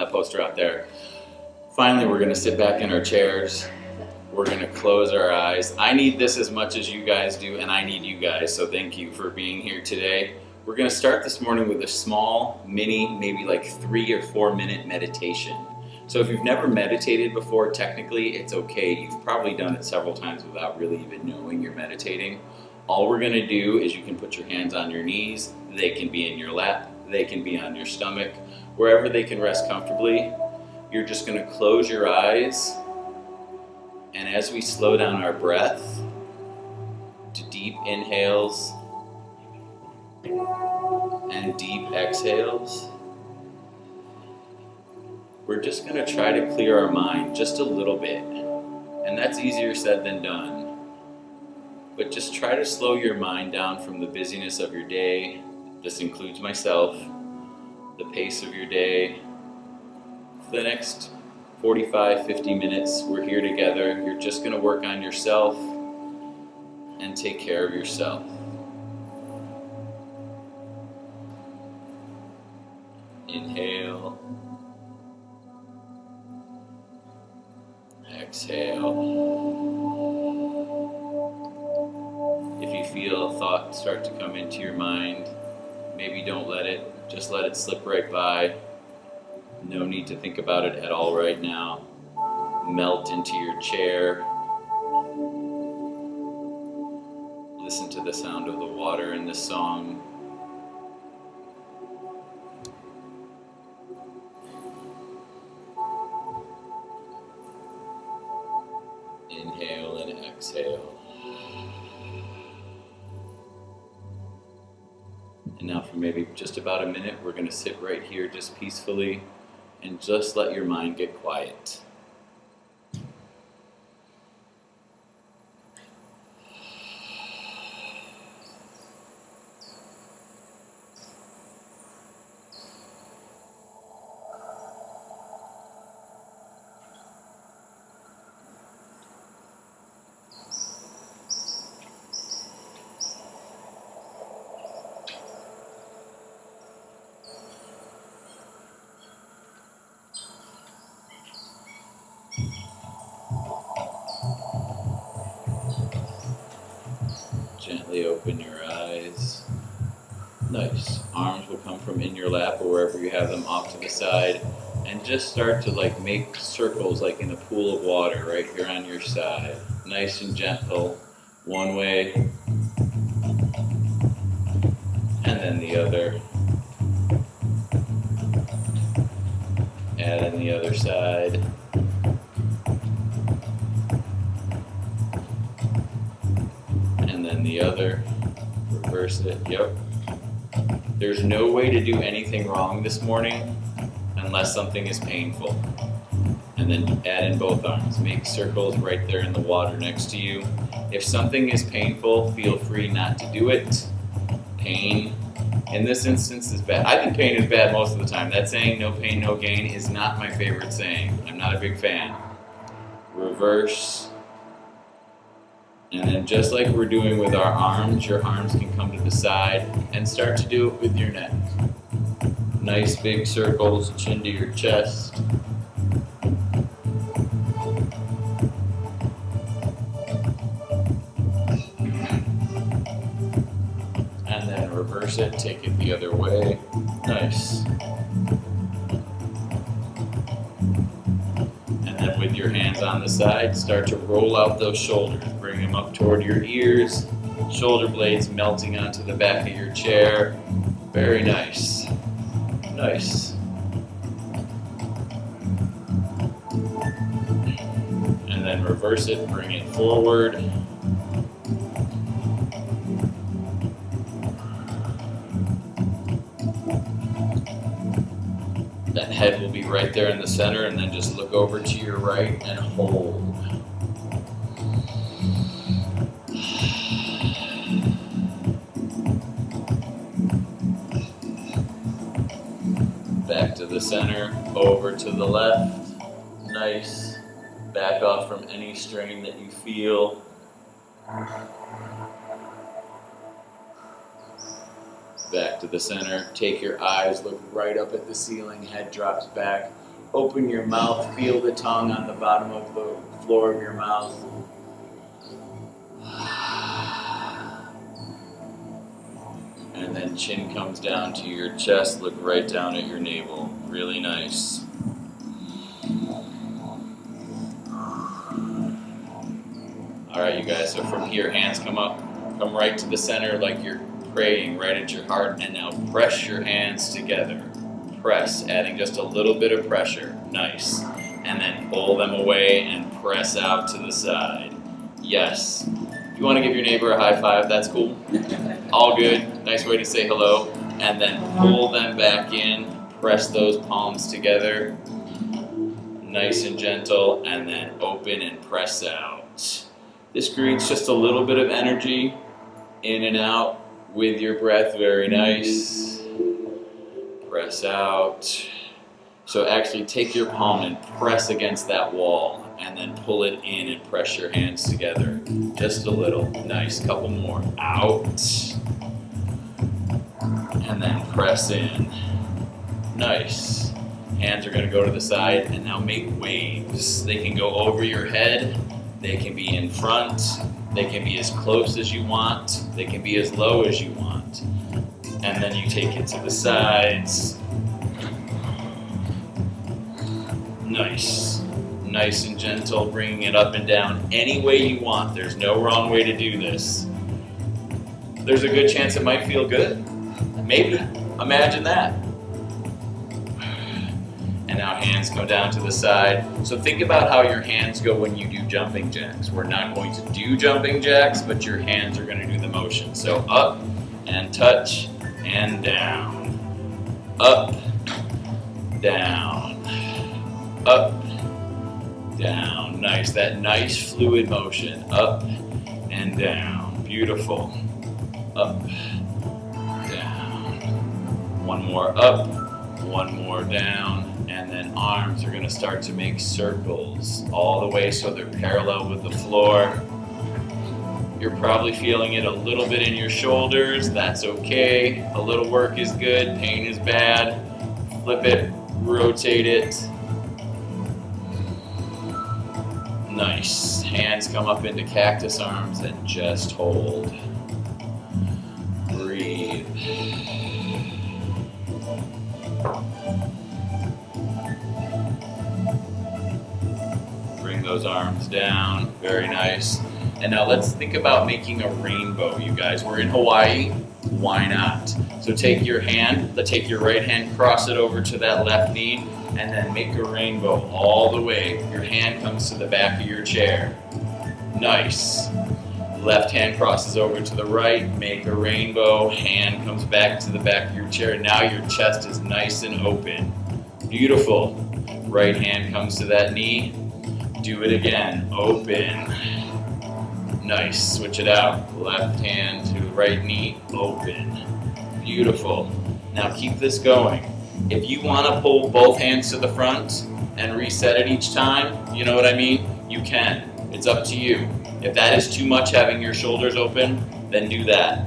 that poster out there. Finally, we're going to sit back in our chairs. We're going to close our eyes. I need this as much as you guys do, and I need you guys, so thank you for being here today. We're going to start this morning with a small, mini, maybe like 3 or 4 minute meditation. So if you've never meditated before, technically it's okay. You've probably done it several times without really even knowing you're meditating. All we're going to do is you can put your hands on your knees. They can be in your lap. They can be on your stomach. Wherever they can rest comfortably. You're just going to close your eyes. And as we slow down our breath to deep inhales and deep exhales, we're just going to try to clear our mind just a little bit. And that's easier said than done. But just try to slow your mind down from the busyness of your day. This includes myself. The pace of your day. For the next 45, 50 minutes, we're here together. You're just going to work on yourself and take care of yourself. Inhale. Exhale. If you feel a thought start to come into your mind, maybe don't let it, just let it slip right by. No need to think about it at all right now. Melt into your chair. Listen to the sound of the water in this song. Inhale and exhale. And now for maybe just about a minute, we're going to sit right here just peacefully and just let your mind get quiet. Gently open your eyes. Nice. Arms will come from in your lap or wherever you have them off to the side. And just start to make circles like in a pool of water right here on your side. Nice and gentle. One way. And then the other. And then the other side. The other, reverse it, yep. There's no way to do anything wrong this morning unless something is painful. And then add in both arms. Make circles right there in the water next to you. If something is painful, feel free not to do it. Pain, in this instance, is bad. I think pain is bad most of the time. That saying, no pain, no gain, is not my favorite saying. I'm not a big fan. Reverse. And then just like we're doing with our arms, your arms can come to the side and start to do it with your neck. Nice big circles, chin to your chest. And then reverse it, take it the other way. Nice. With your hands on the side, start to roll out those shoulders. Bring them up toward your ears. Shoulder blades melting onto the back of your chair. Very nice. Nice. And then reverse it, bring it forward. That head will be right there in the center, and then just look over to your right and hold. Back to the center, over to the left. Nice. Back off from any strain that you feel. Back to the center. Take your eyes, look right up at the ceiling, head drops back. Open your mouth, feel the tongue on the bottom of the floor of your mouth. And then chin comes down to your chest, look right down at your navel. Really nice. Alright, you guys, so from here, hands come up, come right to the center like you're praying right at your heart, and now press your hands together. Press, adding just a little bit of pressure. Nice. And then pull them away and press out to the side. Yes. If you want to give your neighbor a high five, that's cool. All good. Nice way to say hello. And then pull them back in. Press those palms together. Nice and gentle. And then open and press out. This creates just a little bit of energy in and out with your breath. Very nice. Press out. So actually take your palm and press against that wall and then pull it in and press your hands together. Just a little. Nice. Couple more. Out. And then press in. Nice. Hands are going to go to the side and now make waves. They can go over your head. They can be in front. They can be as close as you want. They can be as low as you want. And then you take it to the sides. Nice. Nice and gentle, bringing it up and down any way you want. There's no wrong way to do this. There's a good chance it might feel good. Maybe. Imagine that. And now hands come down to the side. So think about how your hands go when you do jumping jacks. We're not going to do jumping jacks, but your hands are going to do the motion. So up and touch and down. Up, down. Up, down. Nice. That nice fluid motion. Up and down. Beautiful. Up, down. One more up, one more down. And then arms are going to start to make circles all the way so they're parallel with the floor. You're probably feeling it a little bit in your shoulders. That's okay. A little work is good. Pain is bad. Flip it. Rotate it. Nice. Hands come up into cactus arms and just hold. Breathe. Bring those arms down. Very nice. And now let's think about making a rainbow, you guys. We're in Hawaii. Why not? So take your hand, take your right hand, cross it over to that left knee, and then make a rainbow all the way. Your hand comes to the back of your chair. Nice. Left hand crosses over to the right, make a rainbow, hand comes back to the back of your chair. Now your chest is nice and open. Beautiful. Right hand comes to that knee. Do it again. Open. Nice. Switch it out. Left hand to right knee. Open. Beautiful. Now keep this going. If you want to pull both hands to the front and reset it each time, you know what I mean? You can. It's up to you. If that is too much having your shoulders open, then do that.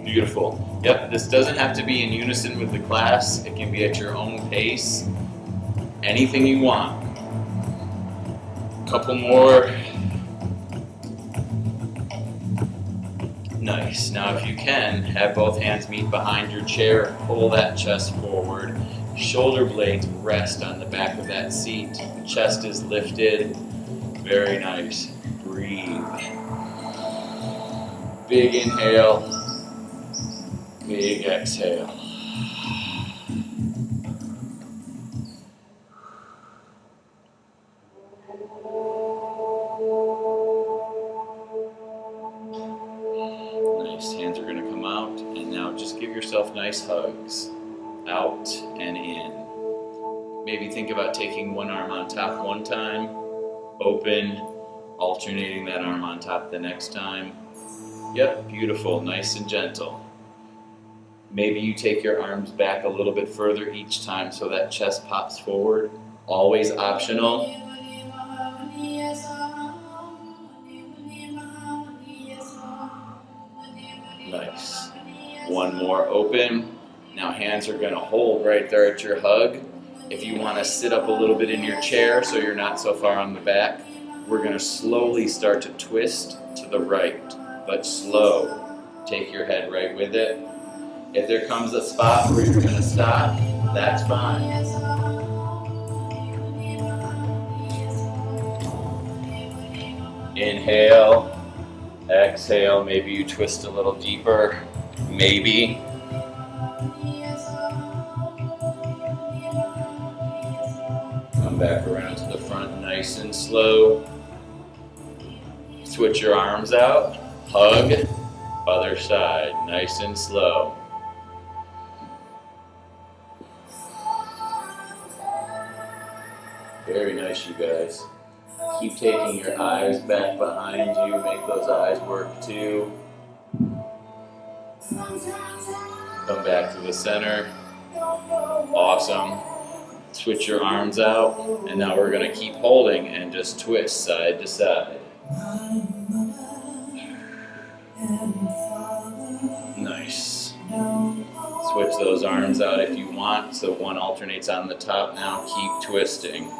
Beautiful. Yep, this doesn't have to be in unison with the class. It can be at your own pace. Anything you want. Couple more. Nice. Now if you can, have both hands meet behind your chair. Pull that chest forward. Shoulder blades rest on the back of that seat. Chest is lifted. Very nice. Breathe. Big inhale. Big exhale. Nice. Hands are going to come out. And now just give yourself nice hugs. Out and in. Maybe think about taking one arm on top one time. Open. Alternating that arm on top the next time. Yep. Beautiful. Nice and gentle. Maybe you take your arms back a little bit further each time so that chest pops forward. Always optional. Nice. One more open. Now hands are gonna hold right there at your hug. If you wanna sit up a little bit in your chair so you're not so far on the back, we're gonna slowly start to twist to the right, but slow. Take your head right with it. If there comes a spot where you're gonna stop, that's fine. Inhale, exhale, maybe you twist a little deeper, maybe. Come back around to the front nice and slow. Switch your arms out, hug, other side, nice and slow. Very nice, you guys. Keep taking your eyes back behind you, make those eyes work too. Come back to the center. Awesome. Switch your arms out, and now we're gonna keep holding and just twist side to side. Nice. Switch those arms out if you want, so one alternates on the top now. Keep twisting.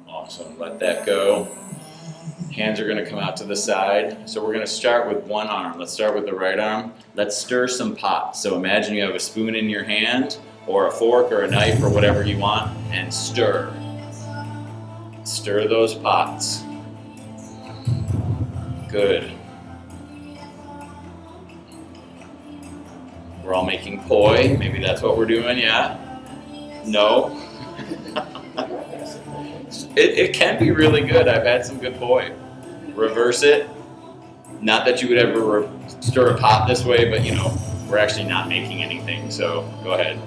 Awesome, let that go. Hands are gonna come out to the side. So we're gonna start with one arm. Let's start with the right arm. Let's stir some pots. So imagine you have a spoon in your hand, or a fork or a knife or whatever you want, and stir. Stir those pots. Good. We're all making poi. Maybe that's what we're doing, yeah? No? It can be really good. I've had some good poi. Reverse it. Not that you would ever stir a pot this way, but you know, we're actually not making anything, so go ahead.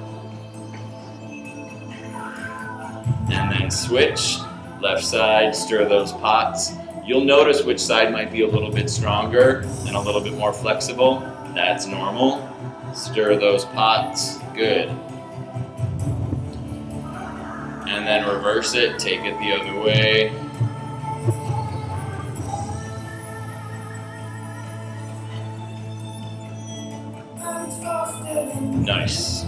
And then switch, left side, stir those pots. You'll notice which side might be a little bit stronger and a little bit more flexible. That's normal. Stir those pots, good. And then reverse it, take it the other way. Nice.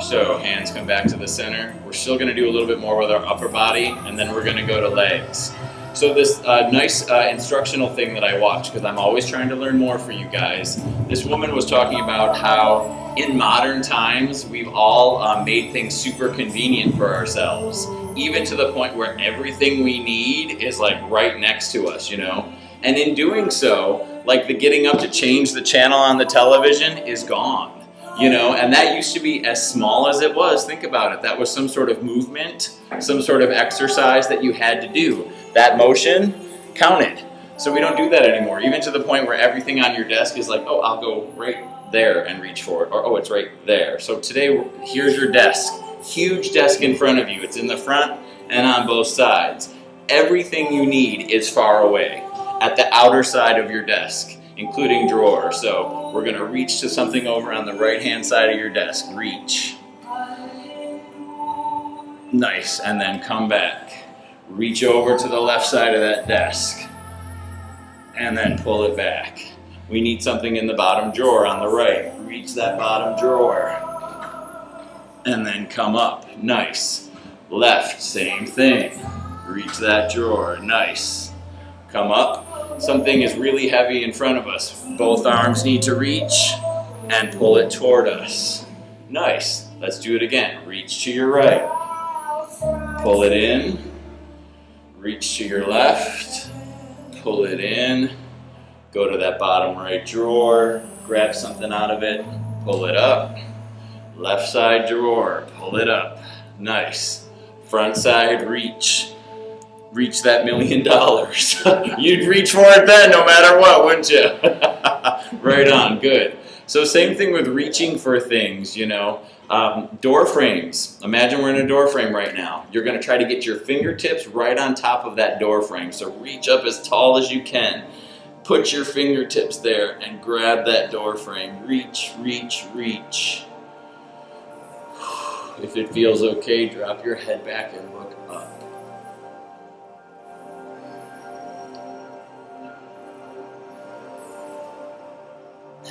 So hands come back to the center. We're still gonna do a little bit more with our upper body, and then we're gonna go to legs. So this nice instructional thing that I watched, because I'm always trying to learn more for you guys. This woman was talking about how in modern times, we've all made things super convenient for ourselves, even to the point where everything we need is like right next to us, you know? And in doing so, like the getting up to change the channel on the television is gone. You know, and that used to be as small as it was. Think about it. That was some sort of movement, some sort of exercise that you had to do. That motion counted. So we don't do that anymore, even to the point where everything on your desk is like, oh, I'll go right there and reach for it, or oh, it's right there. So today, here's your desk. Huge desk in front of you. It's in the front and on both sides. Everything you need is far away at the outer side of your desk, including drawers. So we're gonna reach to something over on the right-hand side of your desk. Reach. Nice, and then come back. Reach over to the left side of that desk, and then pull it back. We need something in the bottom drawer on the right. Reach that bottom drawer, and then come up. Nice. Left, same thing. Reach that drawer. Nice. Come up. Something is really heavy in front of us. Both arms need to reach and pull it toward us. Nice. Let's do it again. Reach to your right. Pull it in. Reach to your left. Pull it in. Go to that bottom right drawer. Grab something out of it. Pull it up. Left side drawer. Pull it up. Nice. Front side reach. Reach that $1 million. You'd reach for it then no matter what, wouldn't you? Right on, good. So same thing with reaching for things, you know. Door frames. Imagine we're in a door frame right now. You're gonna try to get your fingertips right on top of that door frame. So reach up as tall as you can. Put your fingertips there and grab that door frame. Reach, reach, reach. If it feels okay, drop your head back and look up.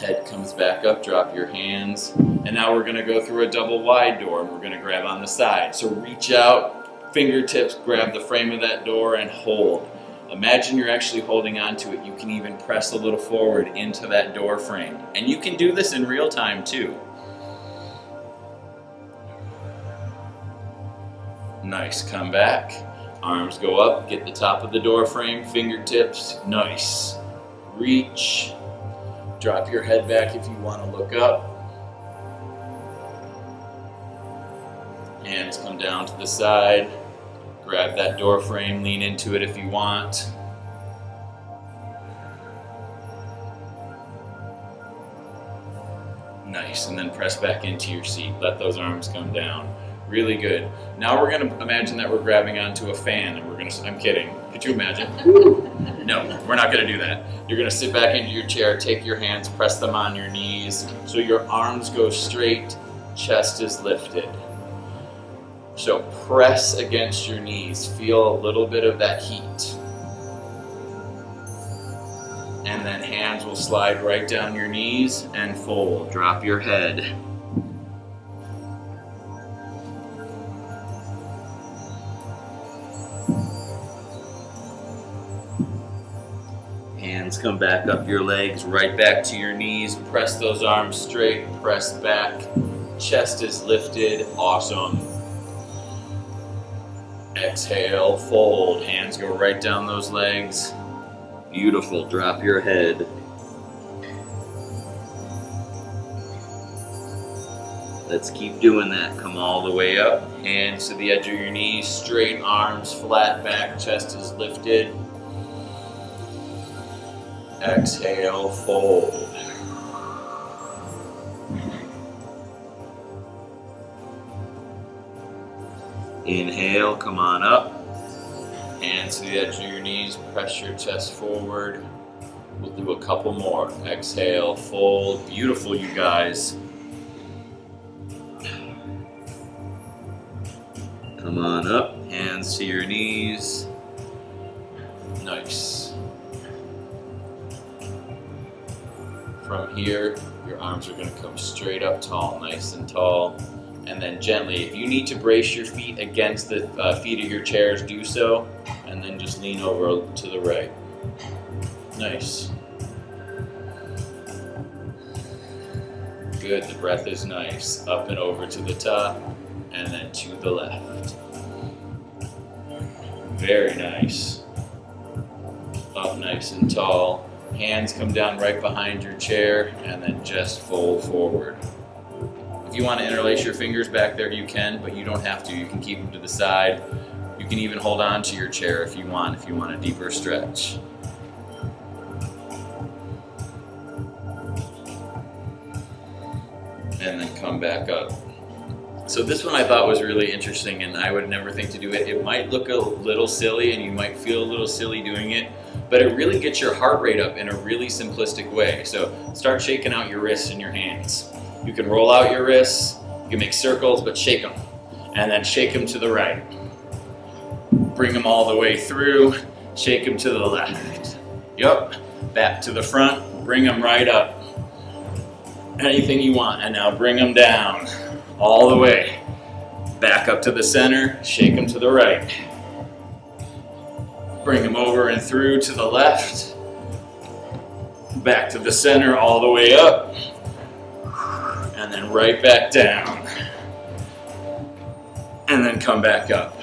Head comes back up, drop your hands. And now we're gonna go through a double wide door and we're gonna grab on the side. So reach out, fingertips, grab the frame of that door and hold. Imagine you're actually holding onto it. You can even press a little forward into that door frame. And you can do this in real time too. Nice, come back. Arms go up, get the top of the door frame, fingertips, nice. Reach, drop your head back if you want to look up. Hands come down to the side. Grab that door frame, lean into it if you want. Nice, and then press back into your seat. Let those arms come down. Really good. Now we're gonna imagine that we're grabbing onto a fan and we're gonna, I'm kidding. Could you imagine? No, we're not gonna do that. You're gonna sit back into your chair, take your hands, press them on your knees. So your arms go straight, chest is lifted. So press against your knees, feel a little bit of that heat. And then hands will slide right down your knees and fold. Drop your head. Hands come back up your legs, right back to your knees. Press those arms straight, press back. Chest is lifted, awesome. Exhale, fold. Hands go right down those legs. Beautiful, drop your head. Let's keep doing that. Come all the way up. Hands to the edge of your knees, straight arms, flat back, chest is lifted. Exhale, fold. Inhale, come on up. Hands to the edge of your knees, press your chest forward. We'll do a couple more. Exhale, fold. Beautiful, you guys. Come on up, hands to your knees. Nice. From here, your arms are going to come straight up tall, nice and tall. And then gently, if you need to brace your feet against the feet of your chairs, do so. And then just lean over to the right. Nice. Good, the breath is nice. Up and over to the top, and then to the left. Very nice. Up nice and tall. Hands come down right behind your chair, and then just fold forward. If you want to interlace your fingers back there, you can, but you don't have to. You can keep them to the side. You can even hold on to your chair if you want a deeper stretch. And then come back up. So this one I thought was really interesting, and I would never think to do it. It might look a little silly, and you might feel a little silly doing it, but it really gets your heart rate up in a really simplistic way. So start shaking out your wrists and your hands. You can roll out your wrists, you can make circles, but shake them. And then shake them to the right. Bring them all the way through, shake them to the left. Yup, back to the front, bring them right up. Anything you want, and now bring them down, all the way. Back up to the center, shake them to the right. Bring them over and through to the left. Back to the center, all the way up. And then right back down. And then come back up.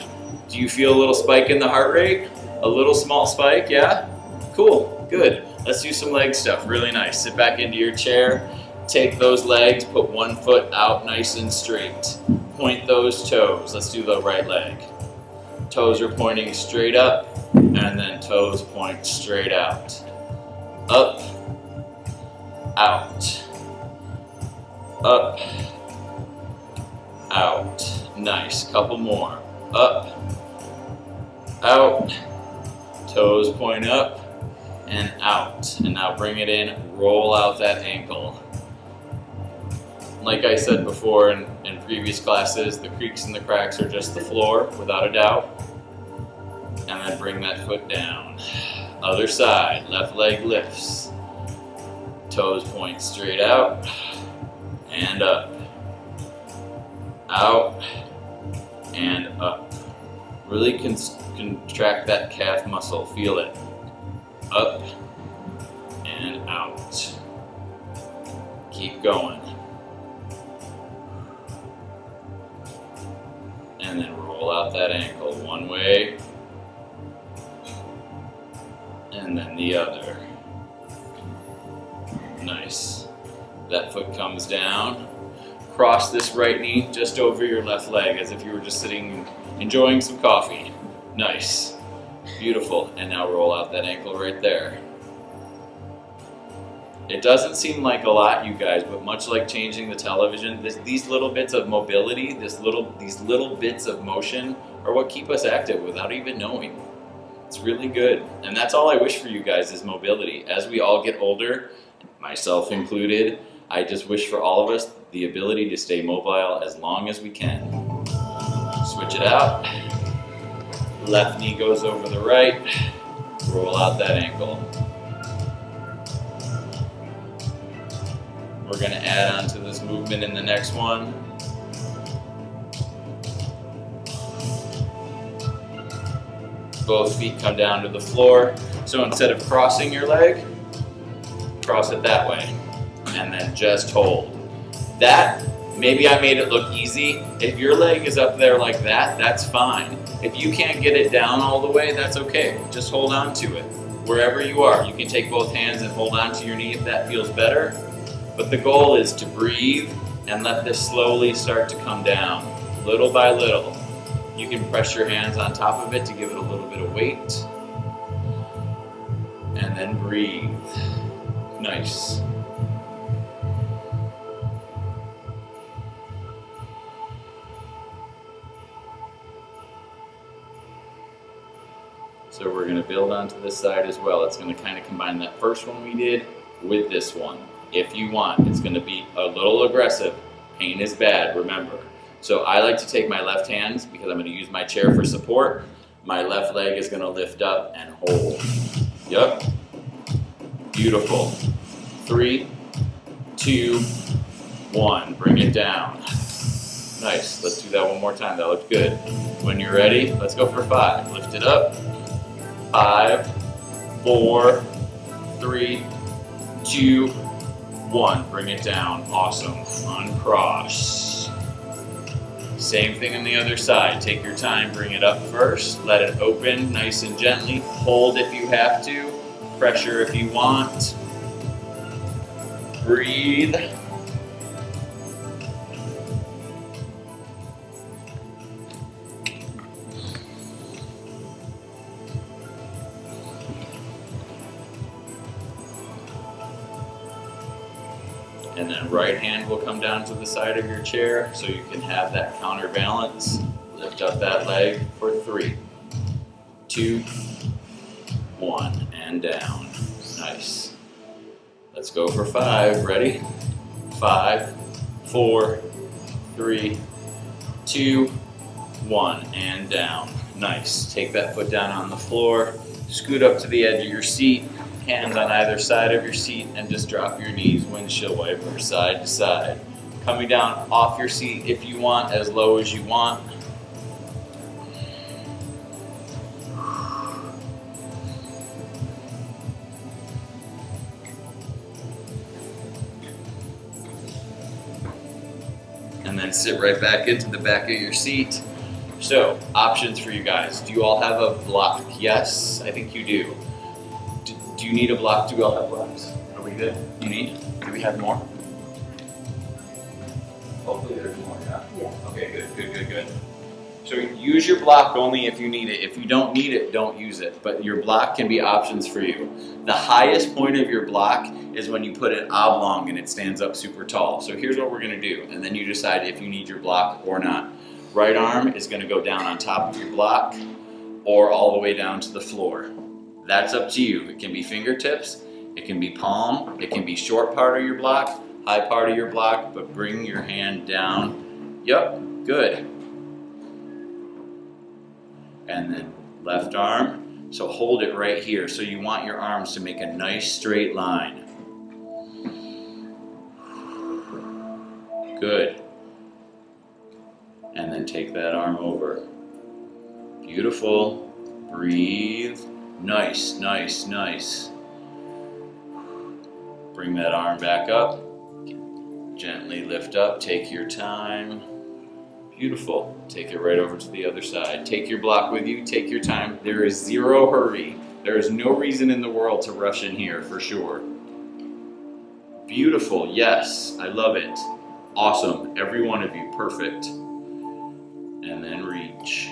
Do you feel a little spike in the heart rate? A little small spike, yeah? Cool, good. Let's do some leg stuff, really nice. Sit back into your chair. Take those legs, put one foot out nice and straight. Point those toes. Let's do the right leg. Toes are pointing straight up, and then toes point straight out. Up, out. Up, out. Nice, couple more. Up, out. Toes point up and out. And now bring it in, roll out that ankle. Like I said before in previous classes, the creaks and the cracks are just the floor, without a doubt. And then bring that foot down. Other side, left leg lifts. Toes point straight out and up. Out and up. Really contract that calf muscle. Feel it. Up and out. Keep going. And then roll out that ankle one way and then the other. Nice. That foot comes down. Cross this right knee just over your left leg as if you were just sitting enjoying some coffee. Nice. Beautiful. And now roll out that ankle right there. It doesn't seem like a lot, you guys, but much like changing the television, these little bits of mobility, these little bits of motion are what keep us active without even knowing. It's really good. And that's all I wish for you guys is mobility. As we all get older, myself included, I just wish for all of us the ability to stay mobile as long as we can. Switch it out. Left knee goes over the right. Roll out that ankle. We're going to add on to this movement in the next one. Both feet come down to the floor. So instead of crossing your leg, cross it that way. And then just hold. That, maybe I made it look easy. If your leg is up there like that, that's fine. If you can't get it down all the way, that's okay. Just hold on to it. Wherever you are, you can take both hands and hold on to your knee if that feels better. But the goal is to breathe and let this slowly start to come down, little by little. You can press your hands on top of it to give it a little bit of weight. And then breathe. Nice. So we're going to build onto this side as well. It's going to kind of combine that first one we did with this one. If you want, it's going to be a little aggressive. Pain is bad, remember. So I like to take my left hand because I'm going to use my chair for support. My left leg is going to lift up and hold. Yep. Beautiful. 3, 2, 1. Bring it down. Nice. Let's do that one more time. That looks good. When you're ready, let's go for 5. Lift it up. 5, 4, 3, 2, 1. Bring it down. Awesome. Uncross. Same thing on the other side. Take your time. Bring it up first. Let it open nice and gently. Hold if you have to. Pressure if you want. Breathe. And then right hand will come down to the side of your chair so you can have that counterbalance. Lift up that leg for 3, 2, 1, and down. Nice. Let's go for 5. Ready? 5, 4, 3, 2, 1, and down. Nice. Take that foot down on the floor. Scoot up to the edge of your seat. Hands on either side of your seat and just drop your knees, windshield wiper, side to side. Coming down off your seat if you want, as low as you want. And then sit right back into the back of your seat. So, options for you guys. Do you all have a block? Yes, I think you do. Do you need a block? Do we all have blocks? Are we good? Do we have more? Hopefully there's more, yeah? Yeah. Okay, good. So use your block only if you need it. If you don't need it, don't use it. But your block can be options for you. The highest point of your block is when you put it oblong and it stands up super tall. So here's what we're gonna do, and then you decide if you need your block or not. Right arm is gonna go down on top of your block or all the way down to the floor. That's up to you. It can be fingertips, it can be palm, it can be short part of your block, high part of your block, but bring your hand down. Yep, good. And then left arm, so hold it right here. So you want your arms to make a nice straight line. Good. And then take that arm over. Beautiful. Breathe. Nice, nice, nice. Bring that arm back up. Gently lift up. Take your time. Beautiful. Take it right over to the other side. Take your block with you. Take your time. There is zero hurry. There is no reason in the world to rush in here, for sure. Beautiful. Yes, I love it. Awesome. Every one of you. Perfect. And then reach.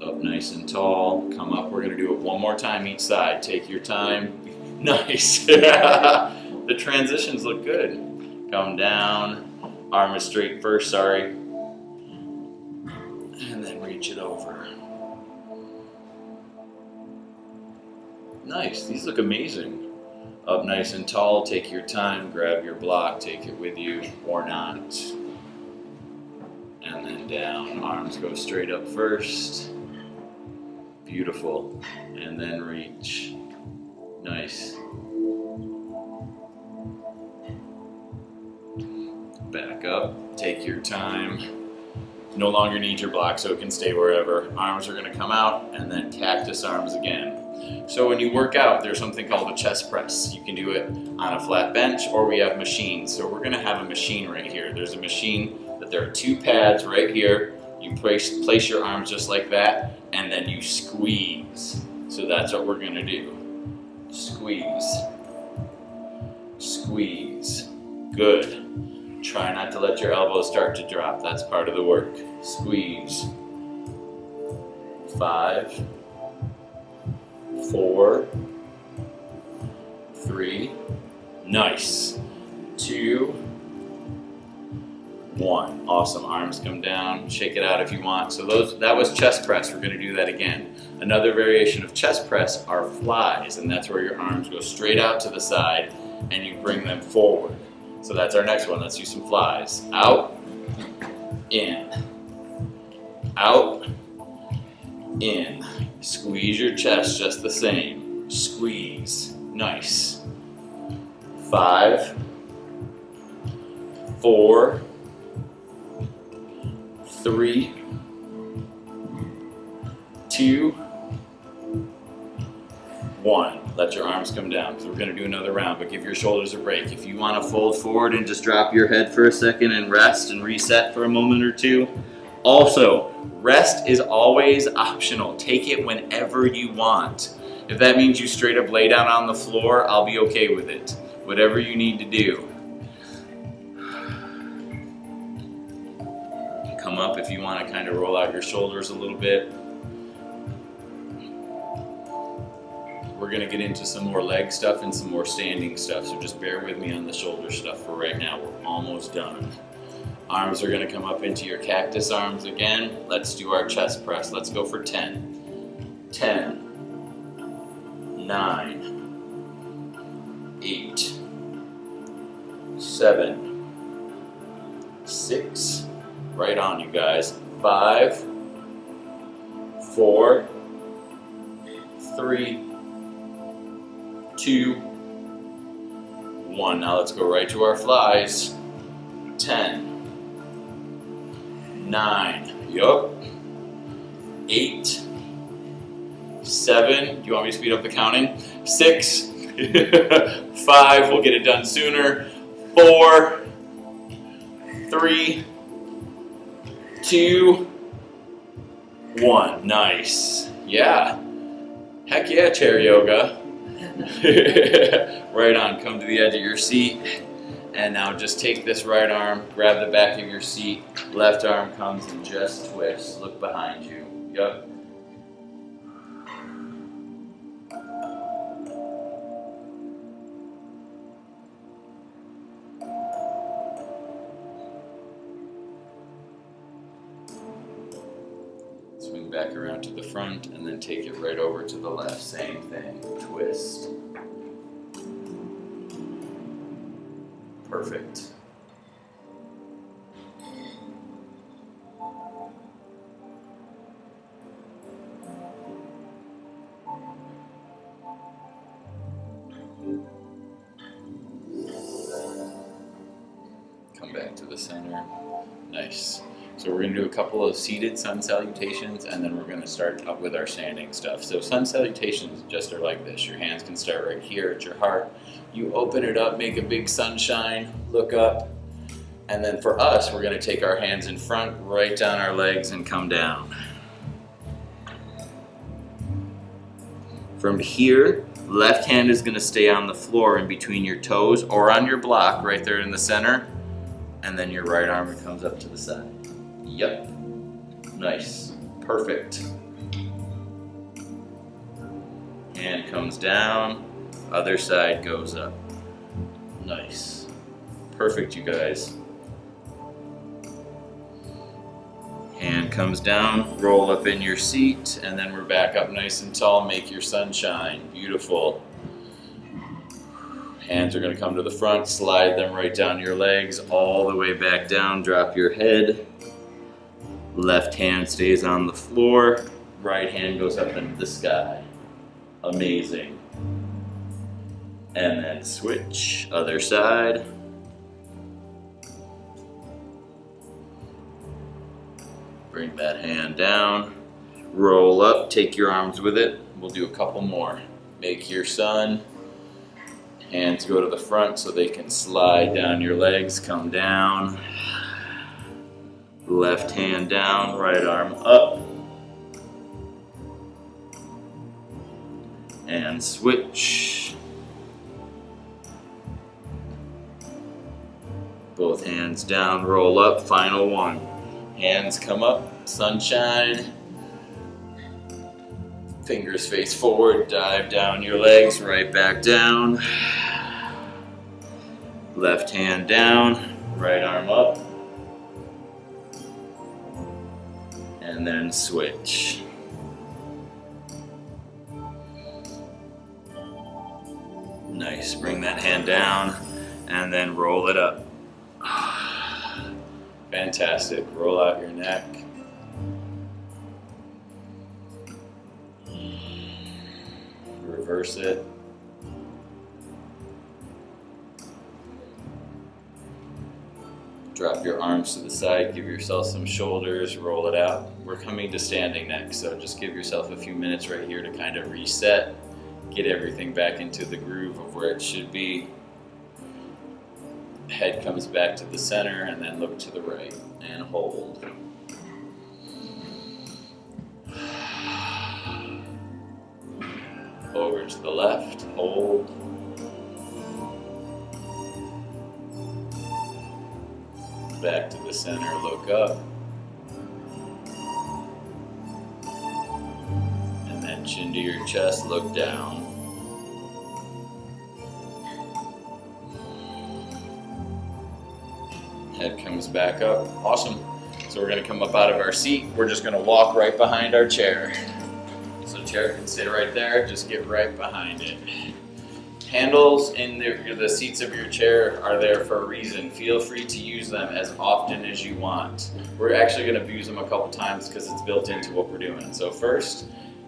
Up nice and tall. Come up. We're going to do it one more time each side. Take your time. Nice. The transitions look good. Come down. Arm is straight first, sorry. And then reach it over. Nice. These look amazing. Up nice and tall. Take your time. Grab your block. Take it with you or not. And then down. Arms go straight up first. Beautiful. And then reach. Nice. Back up. Take your time. No longer need your block, so it can stay wherever. Arms are going to come out, and then cactus arms again. So when you work out, there's something called a chest press. You can do it on a flat bench, or we have machines. So we're going to have a machine right here. There's a machine that there are two pads right here. You place your arms just like that, and then you squeeze. So that's what we're going to do. Squeeze. Squeeze. Good. Try not to let your elbows start to drop. That's part of the work. Squeeze. 5, 4, 3, nice. 2, 1. Awesome. Arms come down. Shake it out if you want. So that was chest press. We're going to do that again. Another variation of chest press are flies, and that's where your arms go straight out to the side and you bring them forward. So that's our next one. Let's do some flies. Out, in, out, in. Squeeze your chest just the same. Squeeze. Nice. 5, 4, 3, 2, 1. Let your arms come down, because we're going to do another round, but give your shoulders a break. If you want to fold forward and just drop your head for a second and rest and reset for a moment or two. Also, rest is always optional. Take it whenever you want. If that means you straight up lay down on the floor, I'll be okay with it. Whatever you need to do. Come up if you want to kind of roll out your shoulders a little bit. We're going to get into some more leg stuff and some more standing stuff, so just bear with me on the shoulder stuff for right now. We're almost done. Arms are going to come up into your cactus arms again. Let's do our chest press. Let's go for 10. 10, 9, 8, 7, 6, right on you guys. 5, 4, 3, 2, 1. Now let's go right to our flies. 10, 9, yup. 8, 7, do you want me to speed up the counting? 6, 5, we'll get it done sooner. 4, 3, 2, 1. Nice. Yeah. Heck yeah, chair yoga. Right on. Come to the edge of your seat. And now just take this right arm, grab the back of your seat. Left arm comes and just twists. Look behind you. Yup. Swing back around to the front and then take it right over to the left. Same thing. Twist. Perfect. back to the center. Nice. So we're going to do a couple of seated sun salutations, and then we're going to start up with our standing stuff. So sun salutations just are like this. Your hands can start right here at your heart. You open it up, make a big sunshine, look up, and then for us, we're going to take our hands in front, right down our legs, and come down. From here, left hand is going to stay on the floor in between your toes or on your block right there in the center, and then your right arm comes up to the side. Yep. Nice. Perfect. Hand comes down, other side goes up. Nice. Perfect, you guys. Hand comes down, roll up in your seat, and then we're back up nice and tall. Make your sunshine. Beautiful. Hands are going to come to the front, slide them right down your legs, all the way back down, drop your head. Left hand stays on the floor, right hand goes up into the sky. Amazing. And then switch, other side. Bring that hand down, roll up, take your arms with it. We'll do a couple more. Make your sun. Hands go to the front so they can slide down your legs, come down. Left hand down, right arm up. And switch. Both hands down, roll up, final one. Hands come up, sunshine. Fingers face forward, dive down your legs, right back down. Left hand down, right arm up. And then switch. Nice, bring that hand down and then roll it up. Fantastic, roll out your neck. Reverse it. Drop your arms to the side, give yourself some shoulders, roll it out. We're coming to standing next, so just give yourself a few minutes right here to kind of reset, get everything back into the groove of where it should be. Head comes back to the center, and then look to the right and hold. Over to the left, hold. Back to the center, look up. And then chin to your chest, look down. Head comes back up. Awesome. So we're going to come up out of our seat. We're just going to walk right behind our chair. So chair can stay right there. Just get right behind it. Handles in the seats of your chair are there for a reason. Feel free to use them as often as you want. We're actually going to use them a couple times because it's built into what we're doing. So first,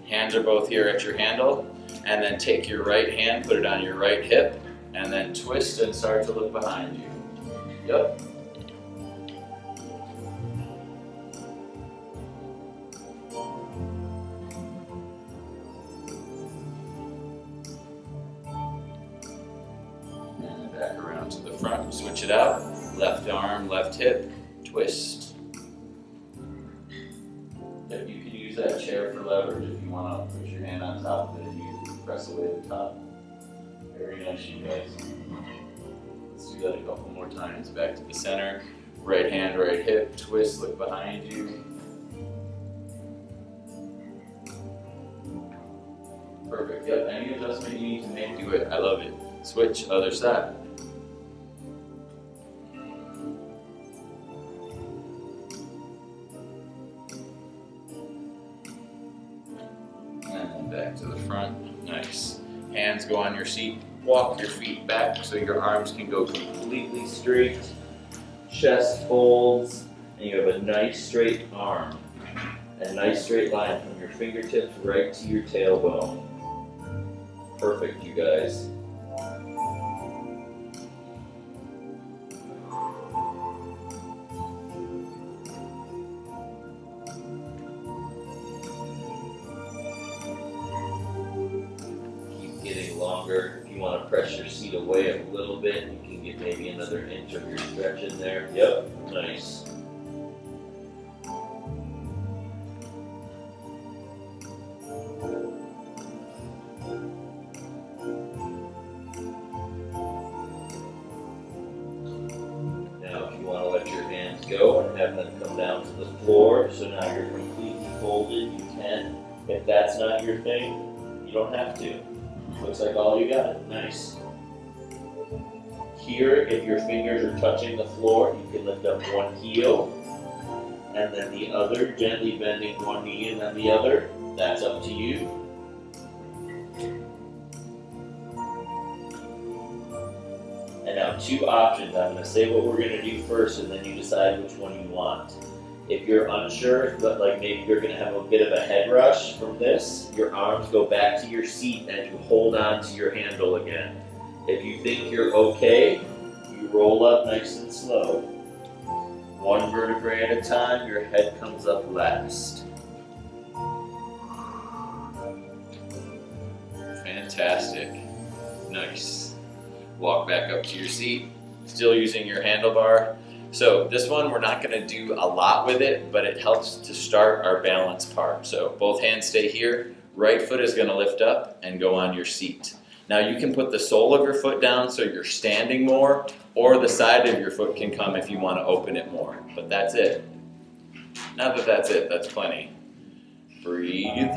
hands are both here at your handle, and then take your right hand, put it on your right hip, and then twist and start to look behind you. Yep. Back around to the front, switch it out. Left arm, left hip, twist. If you can use that chair for leverage if you want to put your hand on top of it and use it to press away the top. Very nice, you guys. Let's do that a couple more times. Back to the center. Right hand, right hip, twist, look behind you. Perfect. Yep, any adjustment you need to make, do it. I love it. Switch, other side. And back to the front. Nice. Hands go on your seat. Walk your feet back so your arms can go completely straight. Chest folds, and you have a nice straight arm. A nice straight line from your fingertips right to your tailbone. Perfect, you guys. longer. If you want to press your seat away a little bit, you can get maybe another inch of your stretch in there. Yep, nice. Now if you want to let your hands go and have them come down to the floor, so now you're completely folded, you can. If that's not your thing, you don't have to. Looks like all you got. Nice. Here, if your fingers are touching the floor, you can lift up one heel and then the other, gently bending one knee and then the other. That's up to you. And now 2 options. I'm going to say what we're going to do first and then you decide which one you want. If you're unsure, but like maybe you're going to have a bit of a head rush from this, your arms go back to your seat and you hold on to your handle again. If you think you're okay, you roll up nice and slow. 1 vertebrae at a time, your head comes up last. Fantastic. Nice. Walk back up to your seat, still using your handlebar. So this one, we're not going to do a lot with it, but it helps to start our balance part. So both hands stay here. Right foot is going to lift up and go on your seat. Now you can put the sole of your foot down so you're standing more, or the side of your foot can come if you want to open it more. But that's it. Now that that's it, that's plenty. Breathe.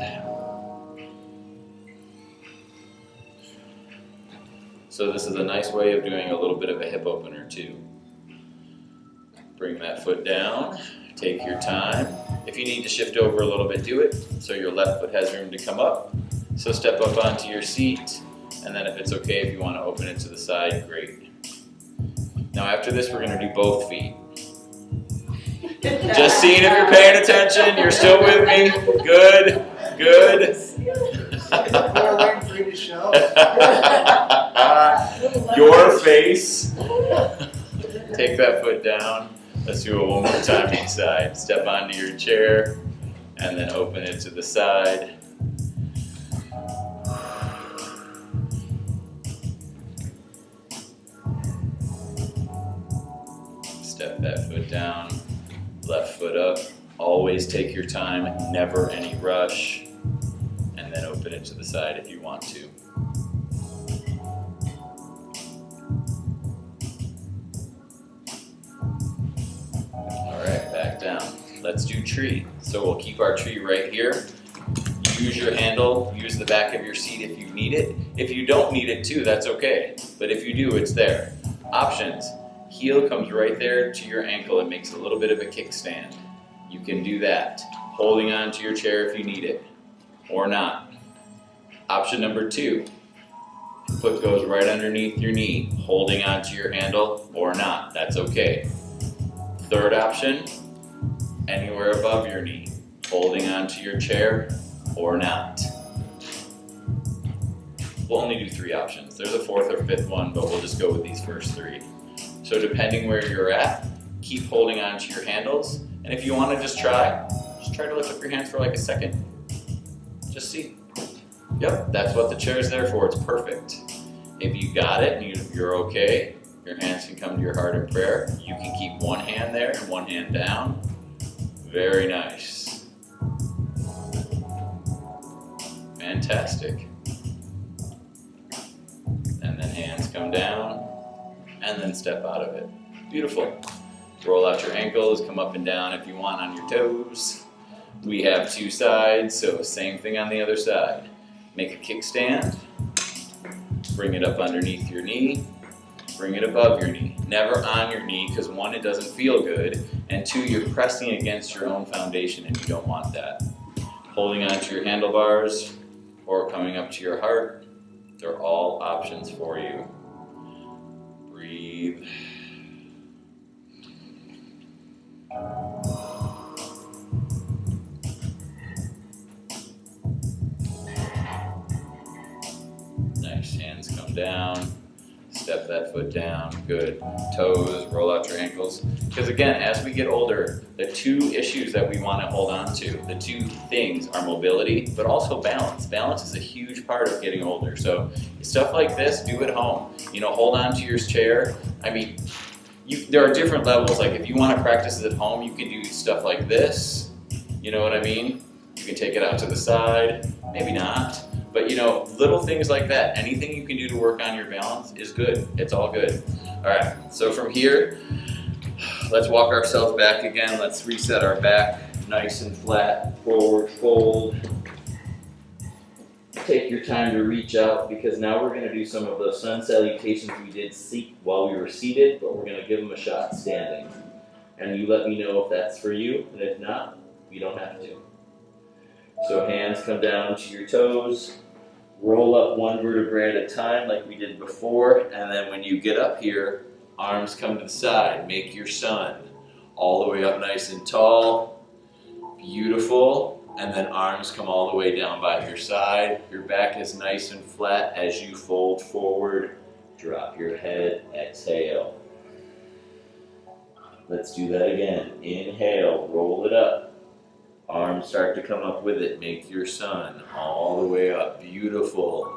So this is a nice way of doing a little bit of a hip opener too. Bring that foot down, take your time. If you need to shift over a little bit, do it, so your left foot has room to come up. So step up onto your seat, and then if it's okay, if you want to open it to the side, great. Now after this, we're going to do both feet. Just seeing if you're paying attention, you're still with me? Good, good. We're waiting for you to show. Your face. Take that foot down. Let's do it one more time each side. Step onto your chair and then open it to the side. Step that foot down, left foot up. Always take your time, never any rush. And then open it to the side if you want to. Let's do tree. So we'll keep our tree right here. Use your handle, use the back of your seat if you need it. If you don't need it too, that's okay. But if you do, it's there. Options. Heel comes right there to your ankle. It makes a little bit of a kickstand. You can do that. Holding on to your chair if you need it, or not. Option number 2. Foot goes right underneath your knee, holding on to your handle, or not. That's okay. Third option. Anywhere above your knee, holding onto your chair or not. We'll only do 3 options. There's a 4th or 5th one, but we'll just go with these first 3. So depending where you're at, keep holding onto your handles. And if you want to just try to lift up your hands for like a second. Just see. Yep, that's what the chair's there for. It's perfect. If you got it and you're okay, your hands can come to your heart in prayer. You can keep one hand there and one hand down. Very nice. Fantastic. And then hands come down, and then step out of it. Beautiful. Roll out your ankles, come up and down if you want on your toes. We have 2 sides, so same thing on the other side. Make a kickstand. Bring it up underneath your knee. Bring it above your knee. Never on your knee, because 1, it doesn't feel good, and 2, you're pressing against your own foundation and you don't want that. Holding onto your handlebars or coming up to your heart, they're all options for you. Breathe. Nice, hands come down. step that foot down, good. Toes, roll out your ankles. Because again, as we get older, the two issues that we want to hold on to, the two things are mobility, but also balance. Balance is a huge part of getting older. So stuff like this, do at home. You know, hold on to your chair. I mean, there are different levels. Like if you want to practice it at home, you can do stuff like this. You know what I mean? You can take it out to the side, maybe not. But you know, little things like that, anything you can do to work on your balance is good. It's all good. All right, so from here, let's walk ourselves back again. Let's reset our back nice and flat, forward fold. Take your time to reach out because now we're gonna do some of those sun salutations we did while we were seated, but we're gonna give them a shot standing. And you let me know if that's for you, and if not, you don't have to. So hands come down to your toes, roll up one vertebrae at a time like we did before, and then when you get up here, arms come to the side, make your sun. All the way up nice and tall, beautiful, and then arms come all the way down by your side. Your back is nice and flat as you fold forward, drop your head, exhale. Let's do that again. Inhale, roll it up. Arms start to come up with it. Make your sun all the way up. Beautiful.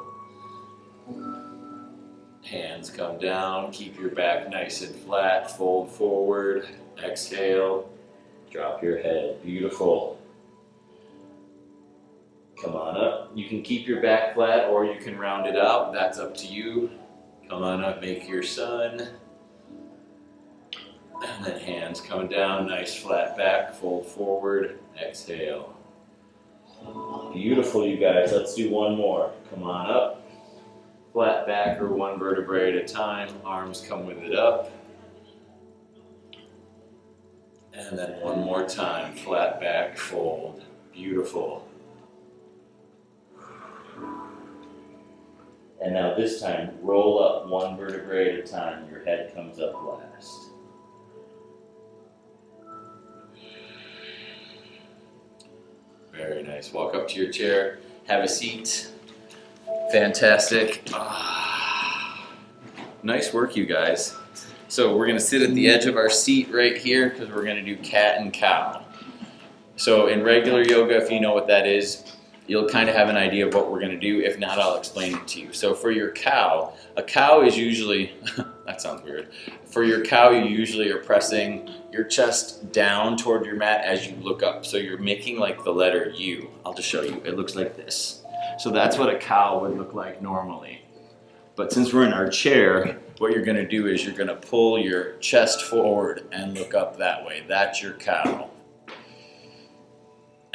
Hands come down. Keep your back nice and flat. Fold forward. Exhale. Drop your head. Beautiful. Come on up. You can keep your back flat or you can round it out. That's up to you. Come on up. Make your sun. And then hands coming down, nice flat back, fold forward, exhale. Beautiful, you guys. Let's do one more. Come on up. Flat back or one vertebrae at a time. Arms come with it up. And then one more time. Flat back, fold. Beautiful. And now this time, roll up one vertebrae at a time. Your head comes up last. Very nice. Walk up to your chair, have a seat. Fantastic. Nice work, you guys. So we're gonna sit at the edge of our seat right here because we're gonna do cat and cow. So in regular yoga, if you know what that is, you'll kind of have an idea of what we're gonna do. If not, I'll explain it to you. So for your cow, a cow is usually, that sounds weird. For your cow, you usually are pressing your chest down toward your mat as you look up. So you're making like the letter U. I'll just show you. It looks like this. So that's what a cow would look like normally. But since we're in our chair, what you're gonna do is you're gonna pull your chest forward and look up that way. That's your cow.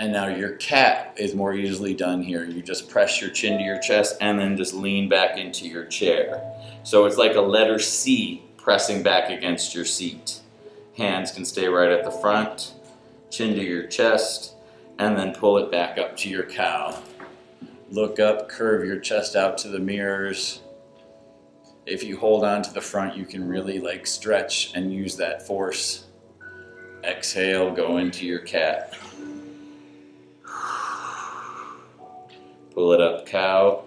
And now your cat is more easily done here. You just press your chin to your chest and then just lean back into your chair. So it's like a letter C pressing back against your seat. Hands can stay right at the front, chin to your chest, and then pull it back up to your cow. Look up, curve your chest out to the mirrors. If you hold on to the front, you can really like stretch and use that force. Exhale, go into your cat. Pull it up, cow.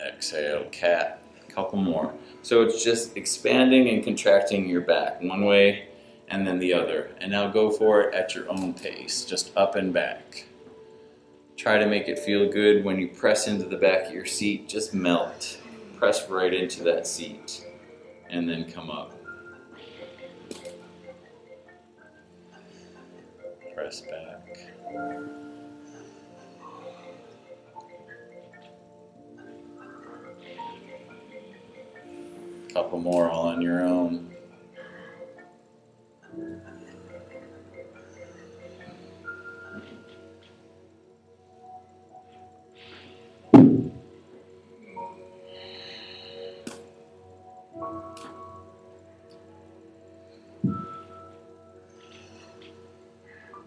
Exhale, cat. Couple more. So it's just expanding and contracting your back one way and then the other. And now go for it at your own pace, just up and back. Try to make it feel good when you press into the back of your seat. Just melt. Press right into that seat and then come up. Press back. Couple more all on your own.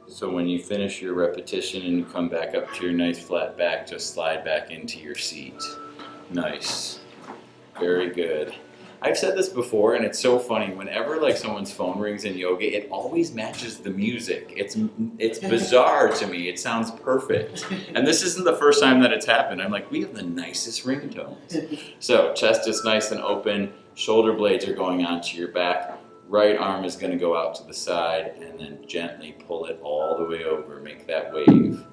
So when you finish your repetition and you come back up to your nice flat back, just slide back into your seat. Nice. Very good. I've said this before, and it's so funny. Whenever like someone's phone rings in yoga, it always matches the music. It's bizarre to me. It sounds perfect. And this isn't the first time that it's happened. I'm like, we have the nicest ringtones. So chest is nice and open. Shoulder blades are going onto your back. Right arm is going to go out to the side, and then gently pull it all the way over. Make that wave.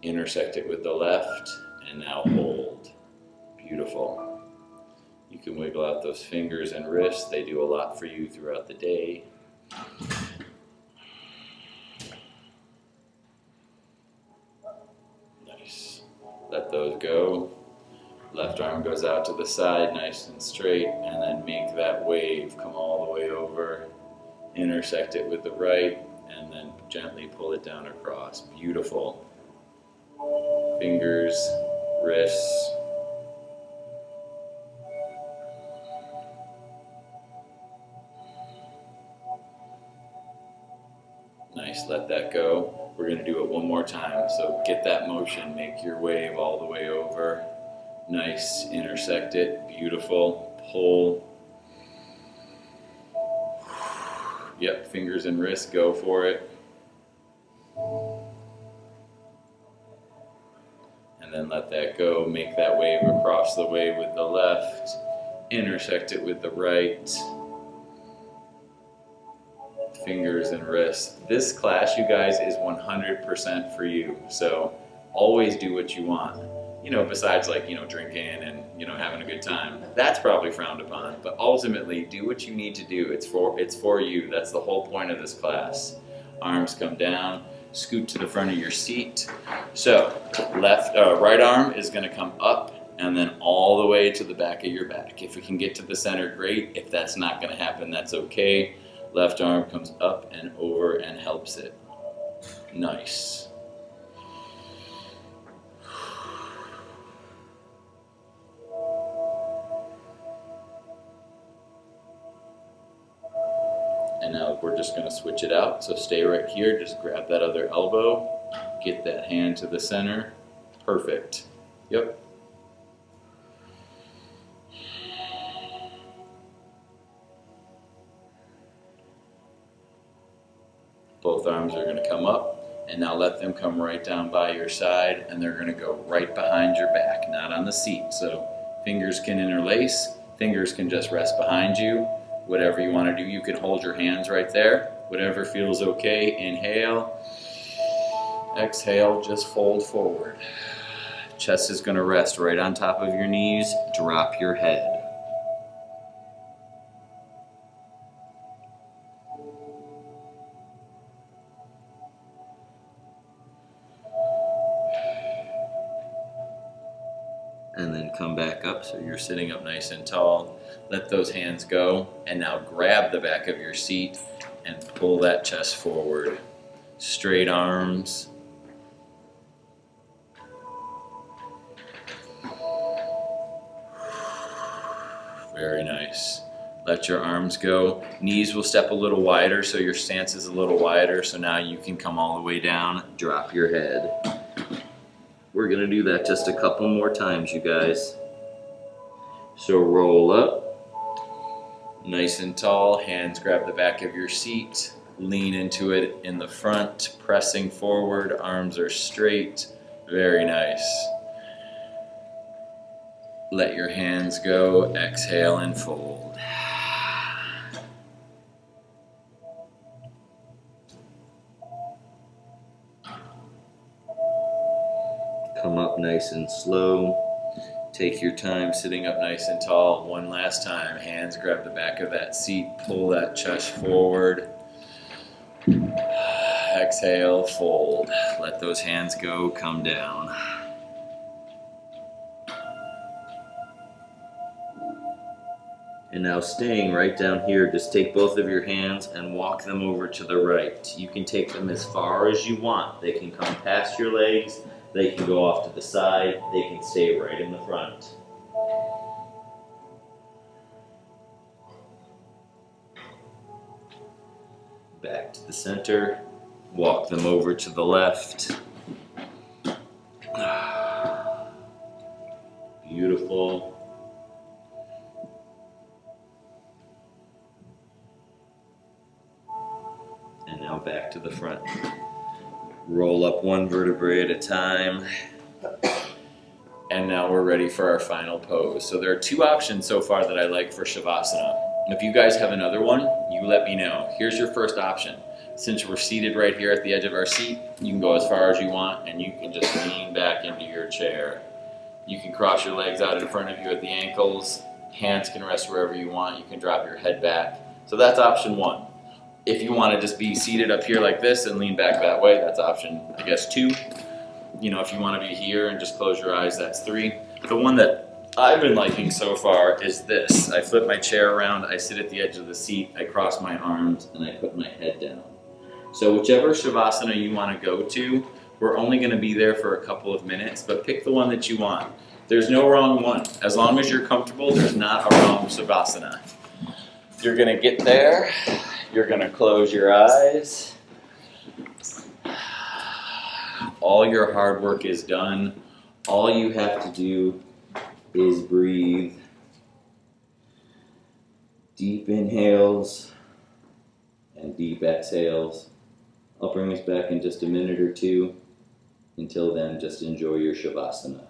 Intersect it with the left, and now hold. Beautiful. You can wiggle out those fingers and wrists. They do a lot for you throughout the day. Nice. Let those go. Left arm goes out to the side, nice and straight, and then make that wave come all the way over. Intersect it with the right, and then gently pull it down across. Beautiful. Fingers, wrists. Nice, let that go. We're going to do it one more time. So get that motion, make your wave all the way over. Nice, intersect it, beautiful, pull. Yep, fingers and wrists, go for it. And then let that go, make that wave across the way with the left. Intersect it with the right. Fingers and wrists. This class, you guys, is 100% for you. So always do what you want. You know, besides like, you know, drinking and, you know, having a good time. That's probably frowned upon. But ultimately, do what you need to do. It's for you. That's the whole point of this class. Arms come down, scoot to the front of your seat. So right arm is going to come up and then all the way to the back of your back. If it can get to the center, great. If that's not going to happen, that's okay. Left arm comes up and over and helps it. Nice. And now we're just going to switch it out. So stay right here. Just grab that other elbow. Get that hand to the center. Perfect. Yep. Both arms are going to come up, and now let them come right down by your side, and they're going to go right behind your back, not on the seat. So fingers can interlace, fingers can just rest behind you. Whatever you want to do, you can hold your hands right there. Whatever feels okay. Inhale. Exhale, just fold forward. Chest is going to rest right on top of your knees. Drop your head. And then come back up so you're sitting up nice and tall. Let those hands go, and now grab the back of your seat and pull that chest forward. Straight arms. Very nice. Let your arms go. Knees will step a little wider so your stance is a little wider, so now you can come all the way down. Drop your head. We're going to do that just a couple more times, you guys. So roll up, nice and tall, hands grab the back of your seat, lean into it in the front, pressing forward, arms are straight, very nice. Let your hands go, exhale and fold. Come up nice and slow. Take your time sitting up nice and tall. One last time. Hands grab the back of that seat. Pull that chest forward. Exhale, fold. Let those hands go. Come down. And now staying right down here, just take both of your hands and walk them over to the right. You can take them as far as you want. They can come past your legs. They can go off to the side. They can stay right in the front. Back to the center. Walk them over to the left. Beautiful. come back to the front. Roll up one vertebrae at a time. And now we're ready for our final pose. So there are two options so far that I like for Shavasana. If you guys have another one, you let me know. Here's your first option. Since we're seated right here at the edge of our seat, you can go as far as you want and you can just lean back into your chair. You can cross your legs out in front of you at the ankles. Hands can rest wherever you want. You can drop your head back. So that's option one. If you want to just be seated up here like this and lean back that way, that's option, I guess, 2. You know, if you want to be here and just close your eyes, that's 3. The one that I've been liking so far is this. I flip my chair around, I sit at the edge of the seat, I cross my arms, and I put my head down. So whichever Shavasana you want to go to, we're only going to be there for a couple of minutes, but pick the one that you want. There's no wrong one. As long as you're comfortable, there's not a wrong Shavasana. You're going to get there. You're going to close your eyes. All your hard work is done. All you have to do is breathe. Deep inhales and deep exhales. I'll bring us back in just a minute or two. Until then, just enjoy your Shavasana.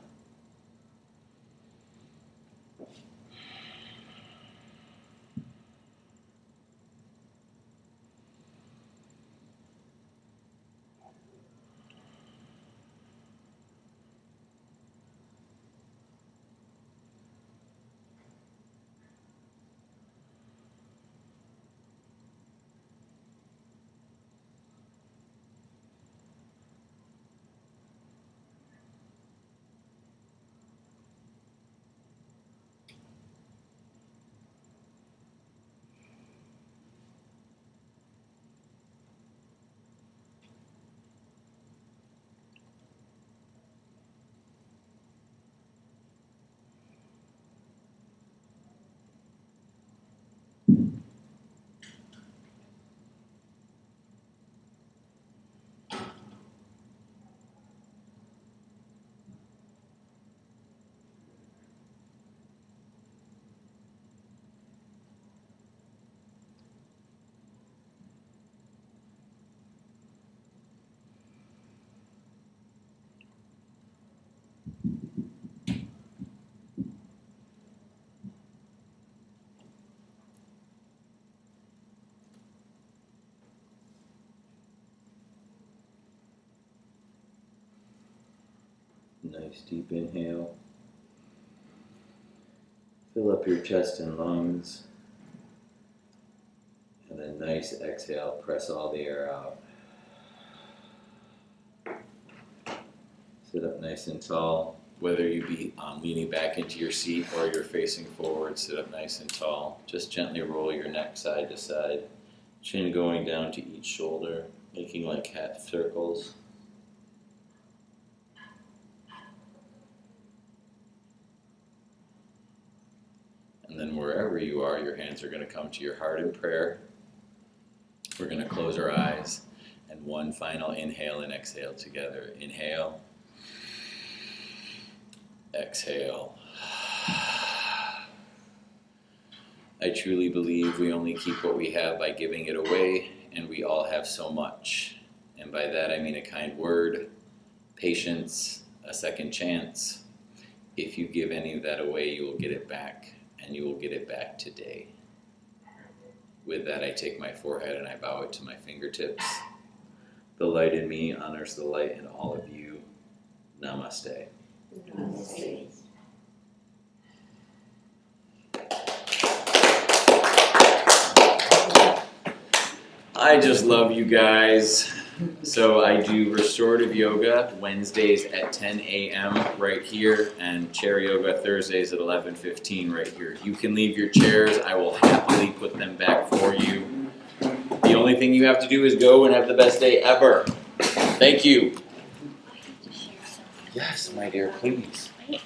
Nice deep inhale. Fill up your chest and lungs. And then nice exhale, press all the air out. Sit up nice and tall. Whether you be leaning back into your seat or you're facing forward, sit up nice and tall. Just gently roll your neck side to side. Chin going down to each shoulder, making like half circles. And then wherever you are, your hands are going to come to your heart in prayer. We're going to close our eyes and one final inhale and exhale together. Inhale. Exhale. I truly believe we only keep what we have by giving it away, and we all have so much. And by that I mean a kind word, patience, a second chance. If you give any of that away, you will get it back. And you will get it back today. With that, I take my forehead and I bow it to my fingertips. The light in me honors the light in all of you. Namaste. Namaste. I just love you guys. So I do restorative yoga Wednesdays at 10 a.m. right here, and chair yoga Thursdays at 11:15 right here. You can leave your chairs. I will happily put them back for you. The only thing you have to do is go and have the best day ever. Thank you. Yes, my dear, please. I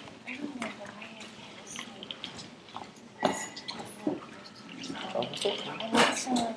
don't know why I had this. I want some of